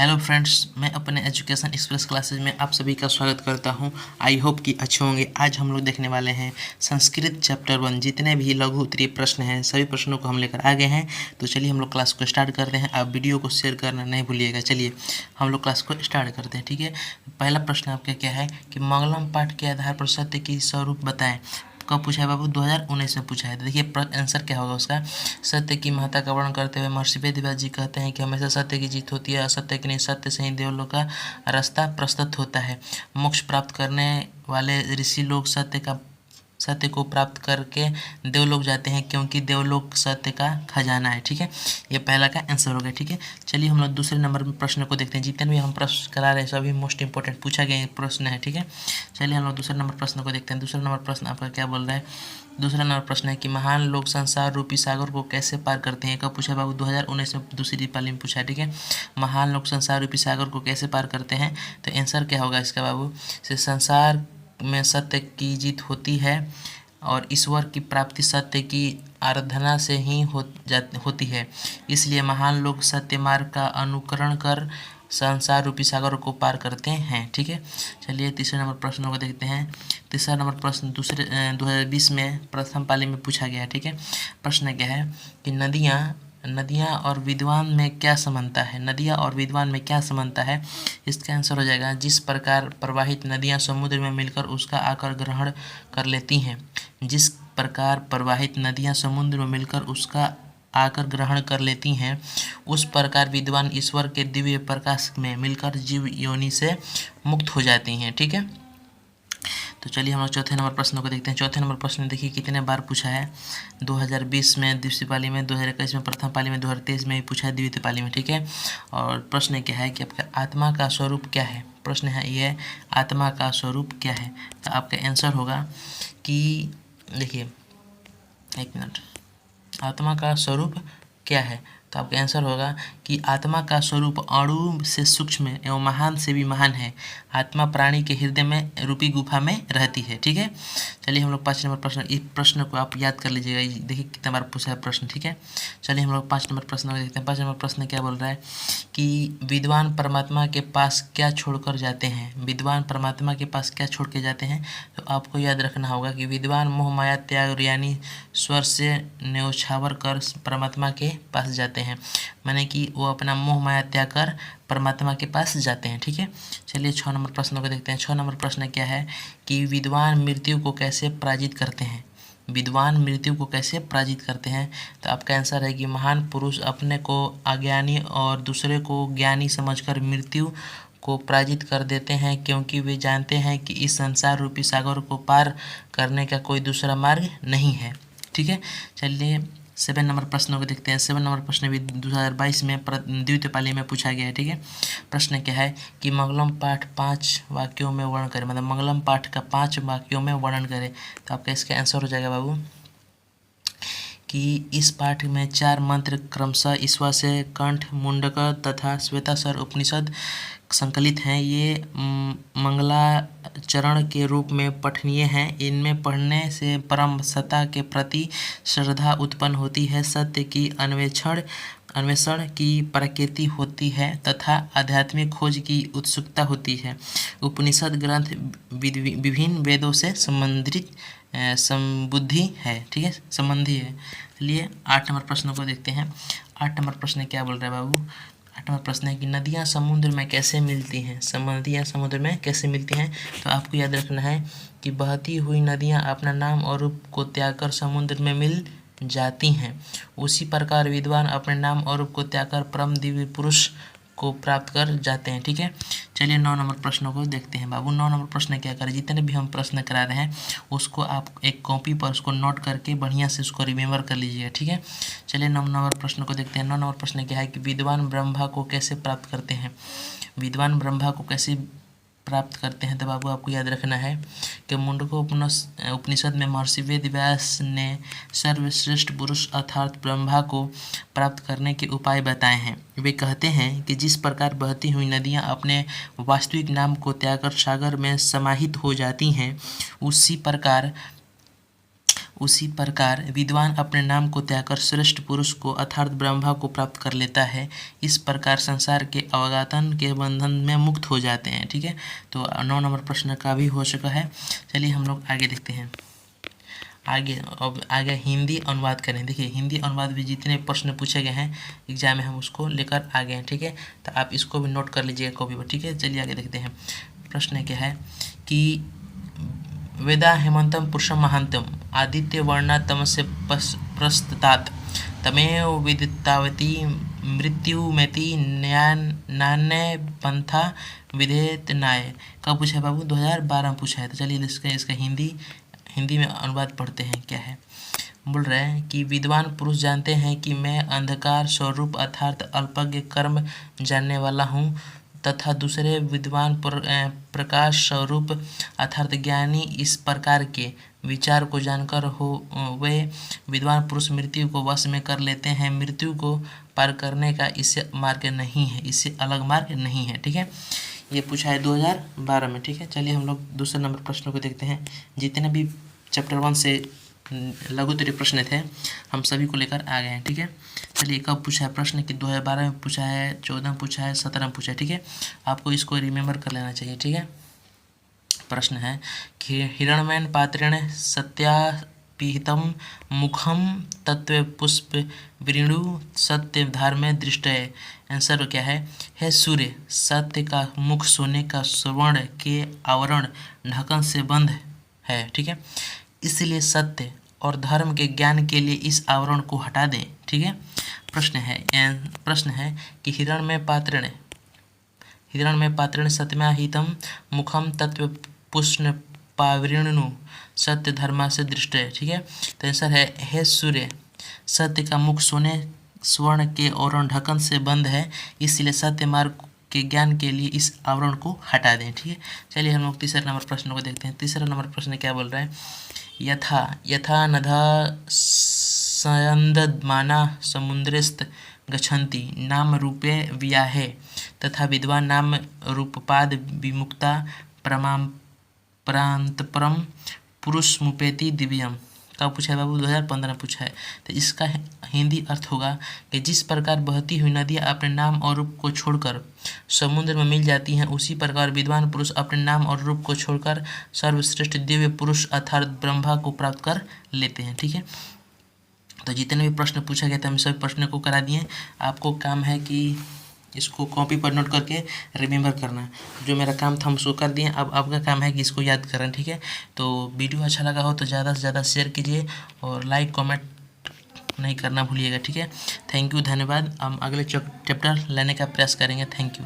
Hello friends, मैं अपने education express classes में आप सभी का स्वागत करता हूं। आई होप कि अच्छे होंगे। आज हम लोग देखने वाले हैं संस्कृत चैप्टर 1। जितने भी लघु उत्तरीय प्रश्न हैं सभी प्रश्नों को हम लेकर आ गए हैं। तो चलिए हम लोग क्लास को स्टार्ट करते हैं। आप वीडियो को शेयर करना नहीं भूलिएगा। चलिए हम लोग क्लास को स्टार्ट करते हैं, ठीक है। पहला प्रश्न आपका क्या है कि मंगलम पाठ के आधार पर सत्य की स्वरूप बताएं। कब पूछा है बाबू? 2019 में पूछा है। तो देखिए आंसर क्या होगा उसका। सत्य की महत्ता का वर्णन करते हुए महर्षि वेदव्यास जी कहते हैं कि हमेशा सत्य की जीत होती है, असत्य की नहीं। सत्य से ही देवलोक का रास्ता प्रस्तुत होता है। मोक्ष प्राप्त करने वाले ऋषि लोग सत्य को प्राप्त करके देवलोक जाते हैं, क्योंकि देवलोक सत्य का खजाना है, ठीक है। ये पहला का आंसर हो गया, ठीक है। चलिए हम लोग दूसरे नंबर में प्रश्न को देखते हैं। जितने भी हम प्रश्न करा रहे हैं सभी मोस्ट इंपॉर्टेंट पूछा गया प्रश्न है, ठीक है। चलिए हम लोग दूसरे नंबर प्रश्न को देखते हैं। दूसरा नंबर प्रश्न आपका क्या बोल रहा है? दूसरा नंबर प्रश्न है कि महान लोग संसार रूपी सागर को कैसे पार करते हैं। कब पूछा बाबू? 2019 में दूसरी पाली में पूछा है, ठीक है। महान लोग संसार रूपी सागर को कैसे पार करते हैं, तो आंसर क्या होगा इसका बाबू? से संसार में सत्य की जीत होती है और ईश्वर की प्राप्ति सत्य की आराधना से ही होती है। इसलिए महान लोग सत्य मार्ग का अनुकरण कर संसार रूपी सागर को पार करते हैं, ठीक है। चलिए तीसरे नंबर प्रश्न को देखते हैं। तीसरा नंबर प्रश्न 2020 में प्रथम पाली में पूछा गया है, ठीक है। प्रश्न क्या है कि नदियाँ और विद्वान में क्या समानता है। नदियाँ और विद्वान में क्या समानता है, इसका आंसर हो जाएगा जिस प्रकार प्रवाहित नदियाँ समुद्र में मिलकर उसका आकार ग्रहण कर लेती हैं। जिस प्रकार प्रवाहित नदियाँ समुद्र में मिलकर उसका आकर ग्रहण कर लेती हैं, उस प्रकार विद्वान ईश्वर के दिव्य प्रकाश में मिलकर जीव योनि से मुक्त हो जाती हैं, ठीक है। तो चलिए हम लोग चौथे नंबर प्रश्न को देखते हैं। चौथे नंबर प्रश्न देखिए कितने बार पूछा है। 2020 में द्वितीय पाली में, 2021 में प्रथम पाली में, 2023 में भी पूछा है द्वितीय पाली में, ठीक है। और प्रश्न क्या है कि आपका आत्मा का स्वरूप क्या है। प्रश्न है ये, आत्मा का स्वरूप क्या है। तो आपका आंसर होगा कि देखिए एक मिनट, आत्मा का स्वरूप क्या है। तो आपका आंसर होगा कि आत्मा का स्वरूप अणु से सूक्ष्म एवं महान से भी महान है। आत्मा प्राणी के हृदय में रूपी गुफा में रहती है, ठीक है। चलिए हम लोग 5 नंबर प्रश्न, इस प्रश्न को आप याद कर लीजिएगा। देखिए कितना बार पूछा है प्रश्न, ठीक है। चलिए हम लोग 5 नंबर प्रश्न को देखते हैं। 5 नंबर प्रश्न क्या बोल रहा है कि विद्वान परमात्मा के पास क्या छोड़कर जाते हैं। विद्वान परमात्मा के पास क्या छोड़ के जाते हैं, तो आपको याद रखना होगा कि विद्वान मोह माया त्याग यानी स्वर से न्यौछावर कर परमात्मा के पास जाते हैं। माने कि वो अपना मोह माया त्याग कर परमात्मा के पास जाते हैं, ठीक है। चलिए 6 नंबर प्रश्न को देखते हैं। 6 नंबर प्रश्न क्या है कि विद्वान मृत्यु को कैसे पराजित करते हैं। विद्वान मृत्यु को कैसे पराजित करते हैं, तो आपका आंसर है कि महान पुरुष अपने को अज्ञानी और दूसरे को ज्ञानी समझकर मृत्यु को पराजित कर देते हैं, क्योंकि वे जानते हैं कि इस संसार रूपी सागर को पार करने का कोई दूसरा मार्ग नहीं है, ठीक है। चलिए 7 नंबर प्रश्नों को देखते हैं। 7 नंबर प्रश्न भी 2022 में द्वितीय पाली में पूछा गया है, ठीक है। प्रश्न क्या है कि मंगलम पाठ 5 वाक्यों में वर्णन करें। मतलब मंगलम पाठ का 5 वाक्यों में वर्णन करें। तो आपका इसका आंसर हो जाएगा बाबू कि इस पाठ में 4 मंत्र क्रमशः ईश्वर से कंठ, मुंडक तथा श्वेताश्वर उपनिषद संकलित हैं। ये मंगलाचरण के रूप में पठनीय हैं। इनमें पढ़ने से परम सत्ता के प्रति श्रद्धा उत्पन्न होती है, सत्य की अन्वेषण की प्रकृति होती है तथा आध्यात्मिक खोज की उत्सुकता होती है। उपनिषद ग्रंथ विभिन्न वेदों से संबुद्धि है, ठीक है, संबंधी है। चलिए 8 नंबर प्रश्न को देखते हैं। 8 नंबर प्रश्न क्या बोल रहा है बाबू? 8 नंबर प्रश्न है कि नदियाँ समुद्र में कैसे मिलती हैं। नदियाँ समुद्र में कैसे मिलती हैं, तो आपको याद रखना है कि बहती हुई नदियाँ अपना नाम और रूप को त्याग कर समुद्र में मिल जाती हैं। उसी प्रकार विद्वान अपने नाम और रूप को त्याग कर परम दिव्य पुरुष को प्राप्त कर जाते हैं, ठीक है। चलिए 9 नंबर प्रश्नों को देखते हैं बाबू। 9 नंबर प्रश्न क्या करें, जितने भी हम प्रश्न करा रहे हैं उसको आप एक कॉपी पर उसको नोट करके बढ़िया से उसको रिमेम्बर कर लीजिएगा, ठीक है। चलिए 9 नंबर प्रश्न को देखते हैं। 9 नंबर प्रश्न क्या है कि विद्वान ब्रह्मा को कैसे प्राप्त करते हैं। विद्वान ब्रह्मा को कैसे प्राप्त करते हैं, तो बाबू आपको याद रखना है कि मुंडको उपनिषद में महर्षि वेदव्यास ने सर्वश्रेष्ठ पुरुष अर्थात ब्रह्मा को प्राप्त करने के उपाय बताए हैं। वे कहते हैं कि जिस प्रकार बहती हुई नदियाँ अपने वास्तविक नाम को त्याग कर सागर में समाहित हो जाती हैं, उसी प्रकार उसी प्रकार विद्वान अपने नाम को त्याग कर श्रेष्ठ पुरुष को अर्थात ब्रह्मा को प्राप्त कर लेता है। इस प्रकार संसार के अवगातन के बंधन में मुक्त हो जाते हैं। ठीक है, तो 9 नंबर प्रश्न का भी हो चुका है। चलिए हम लोग आगे देखते हैं। अब आगे हिंदी अनुवाद करें। देखिए हिंदी अनुवाद भी जितने प्रश्न पूछे गए हैं एग्जाम में हम उसको लेकर आ गए हैं। ठीक है, तो आप इसको भी नोट कर लीजिएगा कॉपी पर। ठीक है, चलिए आगे देखते हैं। प्रश्न क्या है कि वेदा हेमंतम पुरुषम महांतम आदित्य वर्णा तमस्य प्रस्ततात तमेव विदितावती मृत्युमेति नान्य पंथा विधेत नाय। कब पूछा है बाबू? 2012 में पूछा है। तो चलिए इसका हिंदी में अनुवाद पढ़ते हैं। क्या है? बोल रहे हैं कि विद्वान पुरुष जानते हैं कि मैं अंधकार स्वरूप अर्थात अल्पज्ञ कर्म जानने वाला हूँ तथा दूसरे विद्वान प्रकाश स्वरूप अर्थात ज्ञानी इस प्रकार के विचार को जानकर वे विद्वान पुरुष मृत्यु को वश में कर लेते हैं। मृत्यु को पार करने का इससे मार्ग नहीं है, इससे अलग मार्ग नहीं है। ठीक है, ये पूछा है 2012 में। ठीक है, चलिए हम लोग दूसरे नंबर प्रश्न को देखते हैं। जितने भी चैप्टर 1 से लघुत्तरीय प्रश्न थे हम सभी को लेकर आ गए हैं। ठीक है, चलिए कब पूछा है प्रश्न कि 2012 में पूछा है, 14 में पूछा है, 17 में पूछा है। ठीक है, आपको इसको रिमेंबर कर लेना चाहिए। ठीक है, प्रश्न है कि हिरण्मयन पात्रेण सत्यापिहितं मुखम तत्व पुष्प वृणु सत्य धार्म्य दृष्टये। आंसर क्या है? हे सूर्य, सत्य का मुख सोने का स्वर्ण के आवरण ढक्कन से बंद है। ठीक है, इसलिए सत्य और धर्म के ज्ञान के लिए इस आवरण को हटा दें। ठीक है, प्रश्न है कि हिरण्मय पात्रेण सत्यमाहितं मुखम तत्व पुष्प पावृणु सत्य धर्मा से दृष्ट है। ठीक है, तो आंसर है हे सूर्य, सत्य का मुख सोने स्वर्ण के आवरण ढक्कन से बंद है, इसलिए सत्य मार्ग के ज्ञान के लिए इस आवरण को हटा दें। ठीक है, चलिए हम लोग तीसरे नंबर प्रश्न को देखते हैं। तीसरा नंबर प्रश्न क्या बोल रहा है? यथा नधा सयन्दमाना समुद्रस्थ गच्छन्ति नाम रूपे व्याहे तथा विद्वान नाम रूपपाद विमुक्ता प्रांतपरम पुरुष मुपेति दिव्यम। कब पूछा है बाबू? 2015 में पूछा है। तो इसका हिंदी अर्थ होगा कि जिस प्रकार बहती हुई नदियाँ अपने नाम और रूप को छोड़कर समुद्र में मिल जाती हैं, उसी प्रकार विद्वान पुरुष अपने नाम और रूप को छोड़कर सर्वश्रेष्ठ दिव्य पुरुष अर्थात ब्रह्मा को प्राप्त कर लेते हैं। ठीक है, तो जितने भी प्रश्न पूछा गया था हम सभी प्रश्नों को करा दिए। आपको काम है कि इसको कॉपी पर नोट करके रिमेंबर करना। जो मेरा काम था हम उसको कर दिए, अब आपका काम है कि इसको याद करना। ठीक है, तो वीडियो अच्छा लगा हो तो ज़्यादा से ज़्यादा शेयर कीजिए और लाइक कमेंट नहीं करना भूलिएगा। ठीक है, थैंक यू, धन्यवाद। हम अगले चैप्टर लेने का प्रयास करेंगे। Thank you.